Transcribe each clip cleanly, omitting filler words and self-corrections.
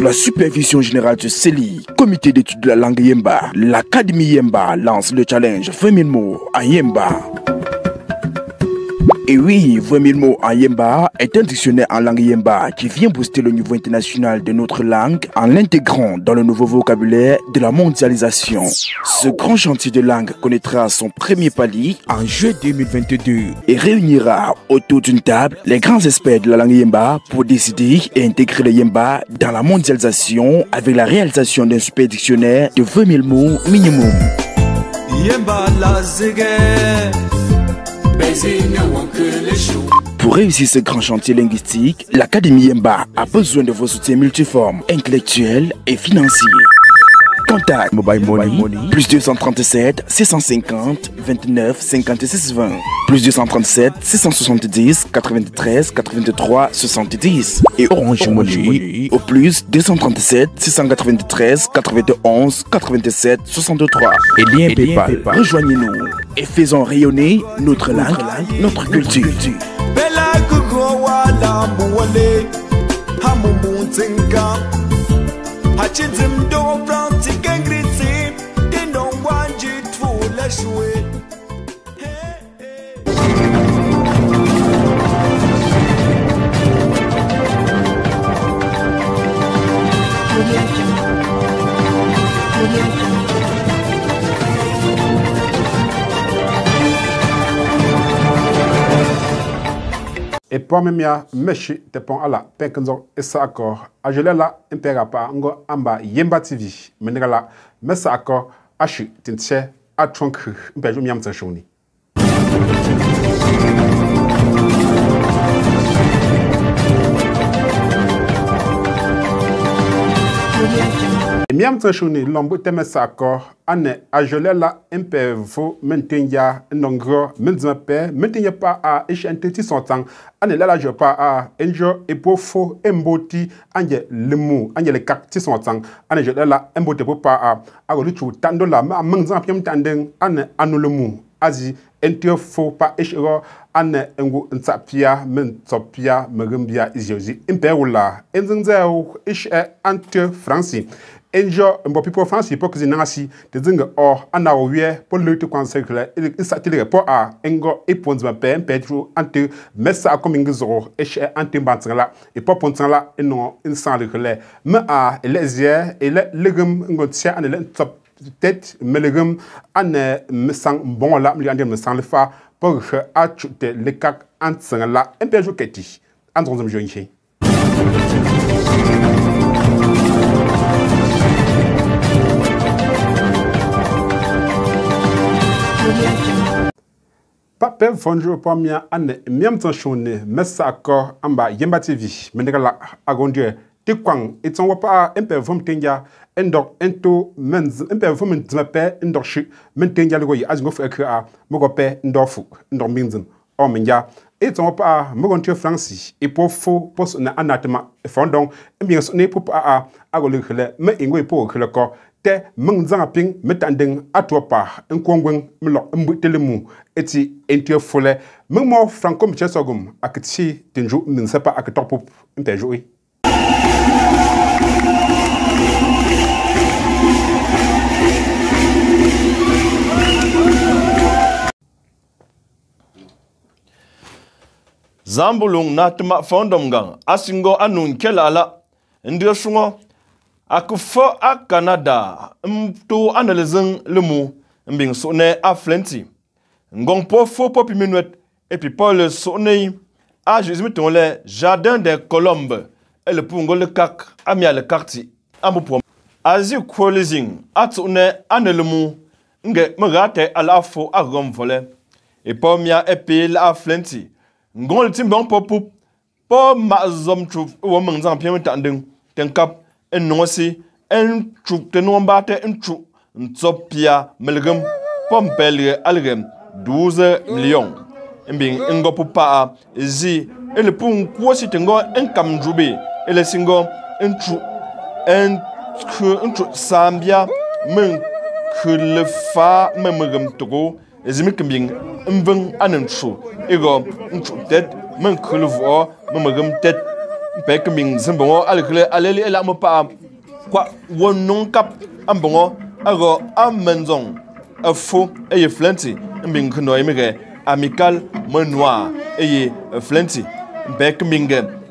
Sous la supervision générale de CELI, Comité d'études de la langue Yemba, l'Académie Yemba lance le challenge 20 000 mots en Yemba. Et oui, 20 000 mots en Yemba est un dictionnaire en langue Yemba qui vient booster le niveau international de notre langue en l'intégrant dans le nouveau vocabulaire de la mondialisation. Ce grand chantier de langue connaîtra son premier palier en juillet 2022 et réunira autour d'une table les grands experts de la langue Yemba pour décider et intégrer le Yemba dans la mondialisation avec la réalisation d'un super dictionnaire de 20 000 mots minimum. Yemba la Pour réussir ce grand chantier linguistique, l'Académie Yemba a besoin de vos soutiens multiformes, intellectuels et financiers. Contact Mobile Money, plus 237 650 29 56 20, plus 237 670 93 83 70 et Orange Money au plus 237 693 91 87 63 et lien PayPal. Rejoignez-nous et faisons rayonner notre langue, notre culture. Et pour memia meshi te pon ala penkenzo esa akor ajelela imperapa ngo amba Yemba TV menegala mesa akor ashi tintche atronk mpejo miam tshoni miam tshoni lombo temesa akor ane ajelela impevo mentenya nongro menzmape mentenya pa a ishenteti sontang ane la je pa a enjo epofo emboti anje lemu anje le kakti sontang ane je la embote po pa a agoluchu tandola ma mangzan piam tandeng ane anulemu azi entio fo pa ishro ane engu ntsapia mentopia magambia iziozi imperula enzenzao ish ante franci enjo mbo people France pour que zinangasi te zinga or ana owie pour lutte consacré il s'attire pour a engo et point de paix petro ante messa akomingzo e che ante bantsala et pour pontala et non instant le relais mais a les yeux et le legum ngotia ane le top tête mais legum ane mesang bon la mi ande mesang le fa pour a chute le kak antsala un peu joketi andron joinchi Pape fonjo pomia ane miam tanchone messa akor amba Yemba TV menegala agondie te kwang eton wapa empe vom tenja endok ento menz empe vom ntmape endok shi mentenja lego yi azingo fu ekra mogope ndofu ndok minzin o menja eton wapa mogontie franci e pofo pos na anatema fondon mbien so ne pop a agole khele me ingwe po khele ko te mengzanga ping metandeng atopa nkongwen mlo mbutelemu eti entio fole mengmo franco mchesogum akiti tinju ninsepa akitopop mpejoi Zambulung natma fondomgang asingo anun kelala ndio shungo akufo a Canada mto analyzing lemu mbing sone a flenti ngong po fo popi minuet et puis Paul sone a Jésus meton le jardin des colombes et le pungo le kak amia le karti amupo azi kwolizing atune anelemu nge mrate alafo a gomvole et pomia epil a flenti ngol timbon popu po mazom tru wo mangzam pian tanding tenkap enosi en chup te no mbate en chup ntsopia melgem pompelge algem 12 millions mbing ngo pa zi ele pun kwosi tengo en kamjubi ele singo en chu sambia men khlefa memegem togo ezimi kimbing mbeng anen chu ego nchu tet men khlevo memegem tet pe kimbing zimbongo alkle aleli ela mo pa kwa wonnon kap ambongo ago amenzong afo eye flenty mbing khno emege amical menoir eye flenty pe kimbing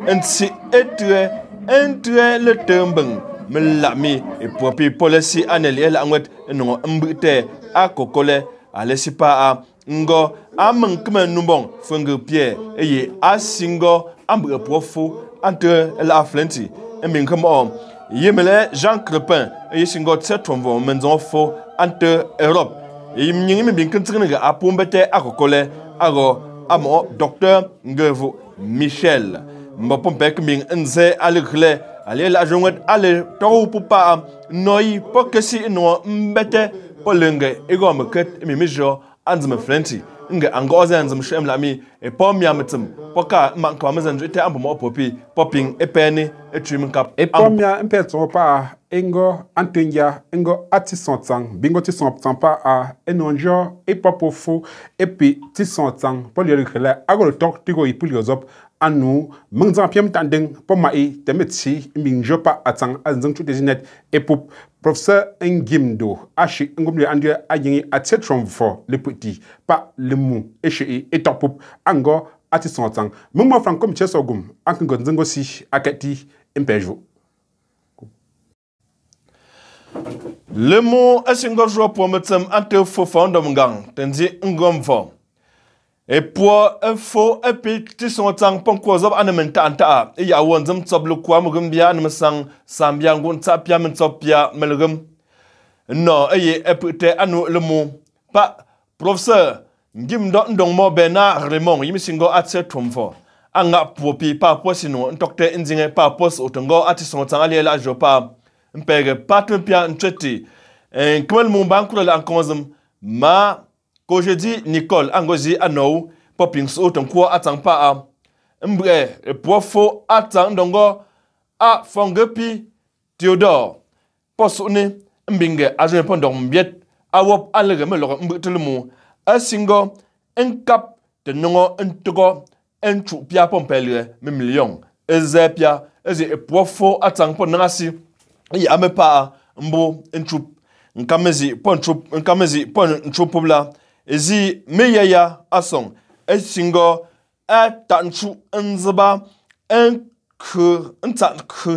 ensi entre le tembeng melami e popi policy aneli ela ngwet no mbite akokole alesipa a ngo amang kmen numbong fungu pie eye asingo ambre profo entre la flenty mbing komo yemele Jean Crepin eye singo tsetomvo menzon fo entre Europe e mnyingi mbing kintinga apombete akokole ago amo docteur Ngevo Michel mbopompe kming nze alikle ale la jongwet ale to pupa noi pokesi no mbete polenge ego maket mi mijo anzme flenty nge angoze anzme shem lami e pom ya metem poka man kwa mezanju te ambo popi popping epeni etrim kap e pom ya mpeto pa engo antenja engo atisontang bingo tisontang pa a enonjo e popofo epi tisontang polyelikle agol tok tigo ipuliyozop anu mengzang piam tandeng pomai temetsi minjo pa atang azang tu desinet epop professeur Ngimdo ashi ngomle andie ayin atetrom for le petit pa le mou eche etopop ango atisantang mengmo franco mchesogum ango nzengo si akati impejo le mot asingo jo pour metem ante fo fondom gang tenzi ngomfo et pour info epic sont tang ponkozob anementa anta e ya wonzam tsoblu kwa mugambia anemsang sambia ngun tapia mentopia melgum no eye epute anu lemu pa professeur Ngimdo ndong mo bena remong yimisingo atse tromfo anga popi pa posino ntokte inzinge pa pos otongo atison tang ali la jopa mpege patupia ntweti en kmel mumban kula ankonzam ma ko je dis Nicole Angozi anou poping so ton kwa atang pa a mbre e profo atang dongo a fongepi Theodore posone mbinge aje pondong mbiet awop alege melo mbitelmu asingo enkap de nongo entogo enchu pia pompelre me million ezepia eze e profo atang ponasi ya me pa mbo enchu nkamezi pon enchu pobla ezi meyaya asong esingo atanchu nzba enku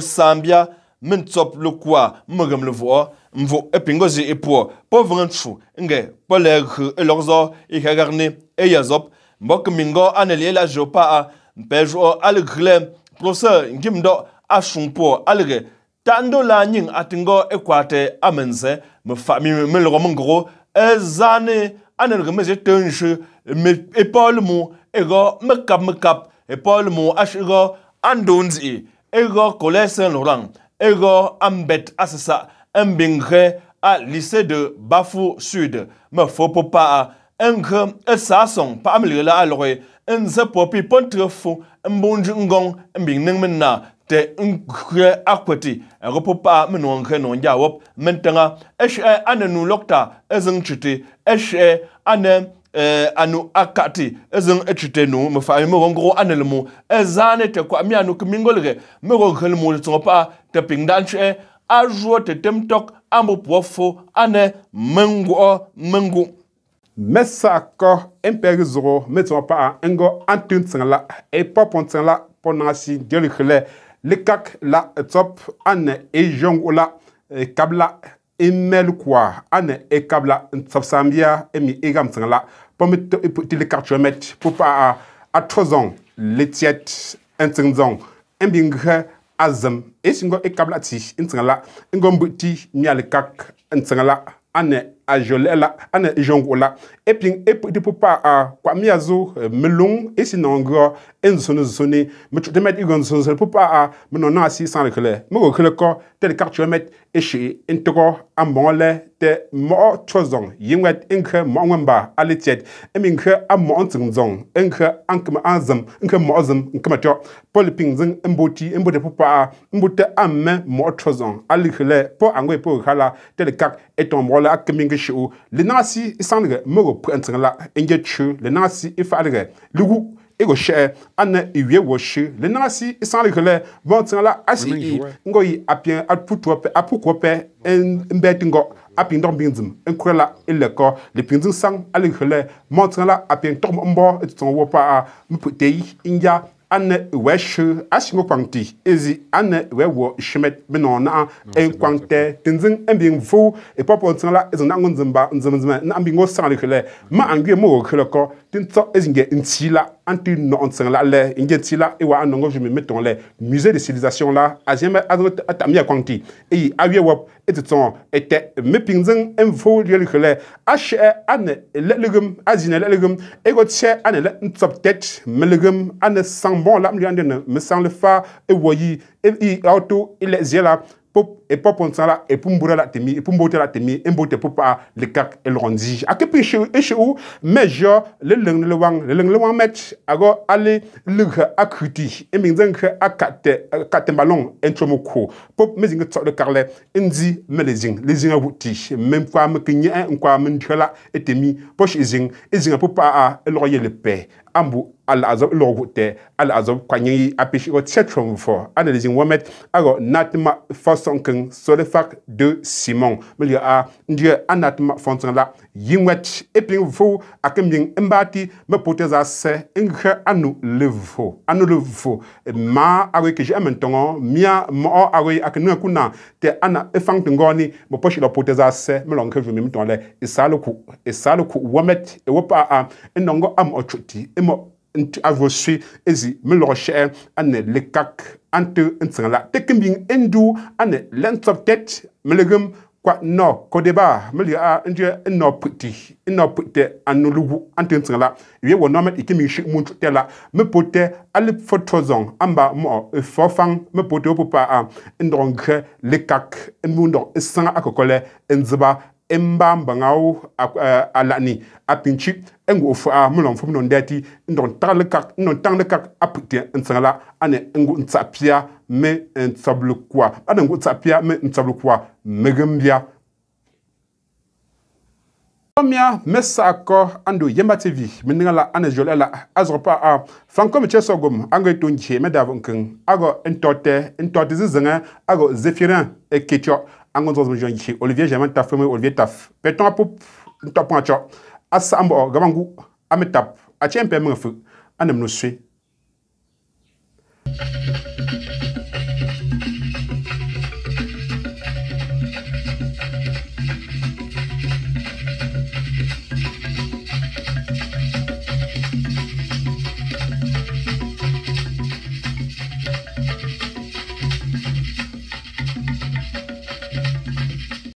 sambia mentop lokwa mogam levo mvo epingozi epo povranchu nge polegh elorzo ikagarne eyazop mbok mingo aneli la jopa mpejo algle professeur Ngimdo ashumpo alge tando la nying atingo ekwate amenze me fami me lomongro ezane anen remeze tenje me epol mu ego mekap epol mu ashigo andonzi ego kolesen Laurent ego ambet asasa mbingre à lycée de Bafou Sud me faut pas engre esason pa amlila alore enze popi pontrefo mbonju ngong mbing menna te ngre akwati repopa menongre no njawop mentanga eshe anenu lokta ezengchite eshe anu akati ezeng etchite no me fa me ngro anelmo ezane te kwa mi anu kmingolge me ngre mo tsopa te pingdanche ajo te temtok ambo profo ane mengu Messa ko imperi zoro meto pa engo antun tsala e popon tsala ponasi delikhle lekak la top ane e jong ola kabla emel kwa ane e kabla tsapsambia emi egam tsala pomito ipoti le karchomet popa a trozon letiet entzong embingre azam esingo e kabla ti intsala ngombuti mialekak entsala ane a jolela ane jongola eping de popa a kwa miazo melong esinongro enzoni me met igonzo popa a menona si sans le clé mo ko tel cartomet eche intro ambonle te mo trozong yingwet inkre mo ngamba aletiet eminkre ammo ntzong inkre ankma azam inkre mo azam nkma to poliping zing embode popa a mbote amme mo trozong alikle po angwe po khala tel kak etombola akminge shu le nasi isangre mo prentre la engetchu le nasi ifalre lugu ego she ane iwie woshi le nasi isangre bontin la asi ngoyi apien aputuope apukope embetingo apin dombinzum enkrela ileko le pinzin sang alikle montin la apien tombo eton wopa mputei inja ane weshu asingo kwangti ezi ane wewo shimet benona en kwangte tinzin embing fu e popo ntla ezona ngunzimba nzimzima na ambingo sanlikele ma angwe mo keleko tinto ezinge ntila anti no ntla le inge tila e wa anongo je me meton le musée de civilisation là azime atamia kwangti e awie wop etiton ete mepinzin emfo likele ashe ane lelegum azine lelegum ego tche ane le ntoptet melegum ane bon là me sang le fa et voyi et auto il est là pop et pop on là et pumbura la temi et pumbote la temi et mbote popa le kak el rondi a que piche et chou mais je le wang met ago aller le akruti et minzan que akate ballon entromoko pop mais inga de carle indi melezing les inga wuti même quoi me kenye un quoi me ndela et temi poche izing popa a el royer le paix ambu al azab logote al azab kwanyi apishi o tchetrom for analyzing womet ago natma fasonken sur le fac de Simon melia a ndie anatma fonson la yinwet eping fu akeming embati me poteza se ingre anu levo ma ago ke jamentongo mia mo ago akenu kuna te ana efang ngoni mo poshi la poteza se melonke vumi mtonle esaloku womet e wopa a enongo am ochuti emo avosui ezi melorche ane lekak ante ntla tekembing endu ane lentoptet melegum kwa no kodeba melia ndje no puti anulugu ante ntla wie wonomet ikemi shi muntu tela me pote alip fotozong amba mo fofang me pote opopa a ndongre lekak enmundo esanga akokole enziba emba mbangau alani apinchi engo ofa mulon fo non dati ndon tanglekak apute nsangala ane engo ntsapia me ntsablu kwa ane engo ntsapia me ntsablu kwa megambia Mia mesako ando Yemba TV meningala ane jolela azropa a franco mechesogum ango tonje medavonken ago entote zizenga ago Zéphirin et Ketio angonzo mjonji Olivier Germain tafeme Olivier taf peton pop ntopon acho asambo gabangu ametap achempe mfu anem no sui